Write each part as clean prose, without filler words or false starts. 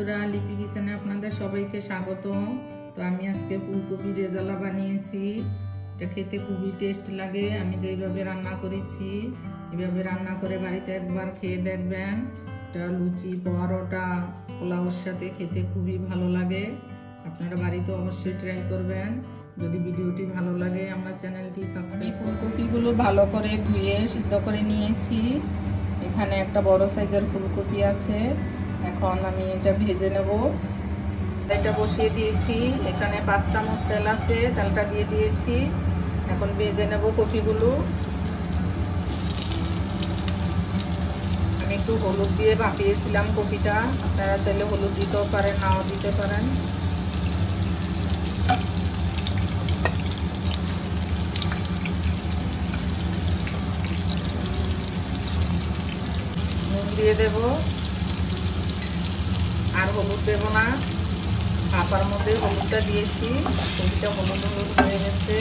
বন্ধুরা, লিপি কিচেনে আপনাদের সবাইকে স্বাগত। তো আমি আজকে ফুলকপি রেজালা বানিয়েছি। এটা খেতে খুবই টেস্ট লাগে। আমি যেইভাবে রান্না করেছি এইভাবে রান্না করে বাড়িতে একবার খেয়ে দেখবেন। এটা লুচি, পরোটা, পোলাওর সাথে খেতে খুবই ভালো লাগে। আপনারা বাড়িতে অবশ্যই ট্রাই করবেন। যদি ভিডিওটি ভালো লাগে আমার চ্যানেলটি সাবস্ক্রাইব। ফুলকপিগুলো ভালো করে ধুয়ে সিদ্ধ করে নিয়েছি। এখানে একটা বড় সাইজের ফুলকপি আছে। এখন আমি এটা ভেজে নেব। এটা বসিয়ে দিয়েছি। এখানে 5 চামচ তেল আছে, তেলটা দিয়ে দিয়েছি। এখন ভেজে নেব কপিগুলো। আমি একটু হলুদ দিয়ে ভাপিয়েছিলাম কপিটা। আপনারা চাইলে হলুদ দিতেও পারেন, নাও দিতে পারেন। নুন দিয়ে দেব, আর হলুদ দেব না। ভাপার মধ্যে হলুদটা দিয়েছি, কপিটা হলুদ হলুদ হয়ে গেছে।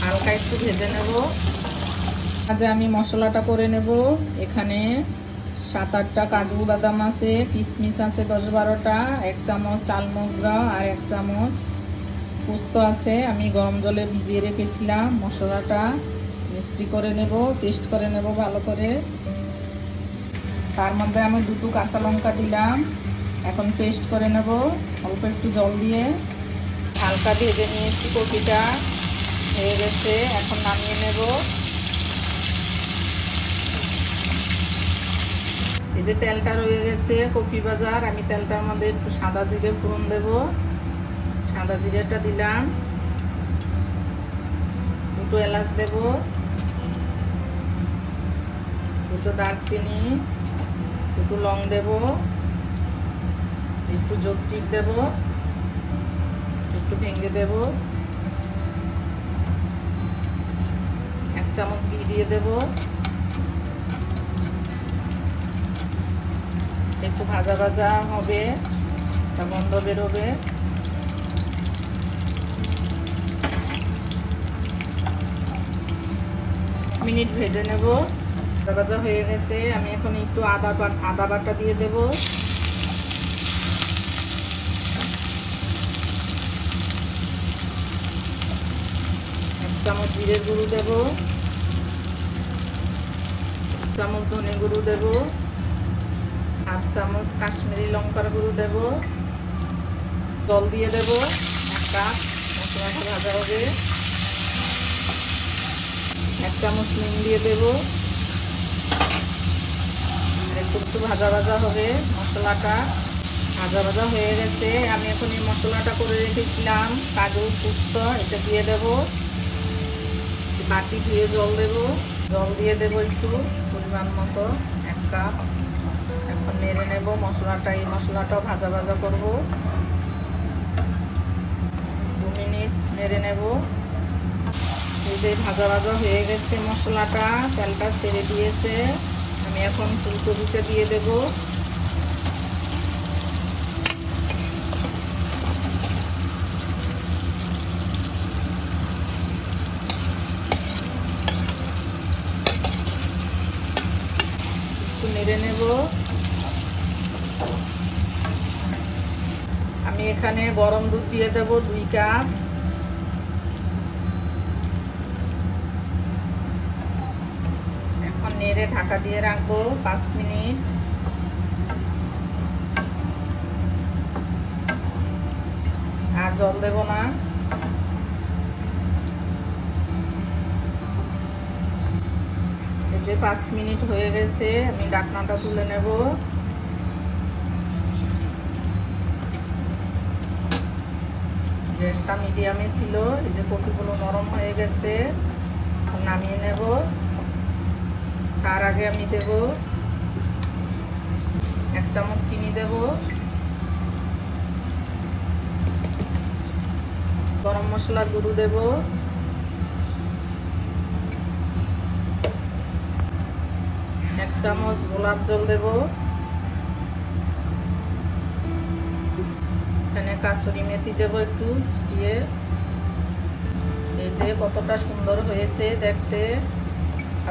হালকা একটু ভেজে নেব। আজ আমি মশলাটা করে নেব। এখানে 7-8টা কাজু বাদাম আছে, কিশমিশ আছে 10-12টা, 1 চামচ চাল মগরা আর 1 চামচ পোস্ত আছে। আমি গরম জলে ভিজিয়ে রেখেছিলাম। মশলাটা মিক্সড করে নেব, পেস্ট করে নেব ভালো করে। তার মধ্যে আমি 2টো কাঁচা লঙ্কা দিলাম। এখন পেস্ট করে নেব অল্প একটু জল দিয়ে। হালকা ভেজে নিয়েছি, কপিটা হয়ে গেছে। এখন নামিয়ে নেব। এই যে তেলটা রয়ে গেছে কপি ভাজার, আমি তেলটার মধ্যে একটু সাদা জিরে ফোড়ন দেব। সাদা জিরেটা দিলাম, 2টো এলাচ দেব, 2টো দারচিনি, 2টো লং দেব, একটু জৈত্রিক দেব, একটু ভেঙে দেব, 1 চামচ ঘি দিয়ে দেব। একটু ভাজা ভাজা হবে, তা গন্ধ বেরোবে। মিনিট ভেজে নেব। ভাজা ভাজা হয়ে গেছে। আমি এখন একটু আদা বাটা দিয়ে দেব। চামচ জিরের গুঁড়ো দেব, 1 চামচ ধনে গুঁড়ো দেব, 1/2 চামচ কাশ্মীরি লঙ্কার গুঁড়ো দেব। জল দিয়ে দেব 1 কাপ। মশলাটা ভাজা হবে। 1 চামচ নুন দিয়ে দেব। একটু ভাজা ভাজা হবে। মশলাটা ভাজা ভাজা হয়ে গেছে। আমি এখন এই মশলাটা করে রেখেছিলাম কাজু পোস্ত, এটা দিয়ে দেব। বাটি ধুয়ে জল দেব। জল দিয়ে দেব একটু পরিমাণ মতো, 1 কাপ। এখন নেড়ে নেব মশলাটা। এই মশলাটাও ভাজা ভাজা করব। 2 মিনিট নেড়ে নেব। এই যে ভাজা ভাজা হয়ে গেছে মশলাটা, তেলটা ছেড়ে দিয়েছে। আমি এখন ফুলকপিটা দিয়ে দেব। নেড়ে নেব। আমি এখানে গরম দুধ দিয়ে দেব 2 কাপ। এখন নেড়ে ঢাকা দিয়ে রাখবো 5 মিনিট। আর জল দেব না। এই যে 5 মিনিট হয়ে গেছে। আমি ঢাকনাটা তুলে নেব। গ্যাসটা মিডিয়ামে ছিল। এই যে কপিগুলো নরম হয়ে গেছে। নামিয়ে নেব। তার আগে আমি দেব 1 চামচ চিনি দেব, গরম মশলার গুঁড়ো দেব, 1 চামচ গোলাপ জল দেব। এখানে কাসুরি মেথি দেব একটু ছিটিয়ে। এই যে কতটা সুন্দর হয়েছে দেখতে।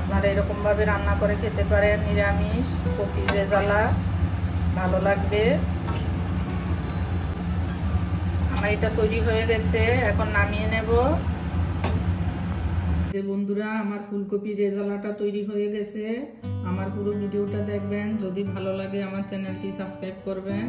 আপনারা এরকম ভাবে রান্না করে খেতে পারেন নিরামিষ কপি রেজালা। ভালো লাগবে। আমার এটা তৈরি হয়ে গেছে, এখন নামিয়ে নেব। যে বন্ধুরা, আমার ফুলকপি রেজালাটা তৈরি হয়ে গেছে। আমার পুরো ভিডিওটা দেখবেন, যদি ভালো লাগে আমার চ্যানেলটি সাবস্ক্রাইব করবেন।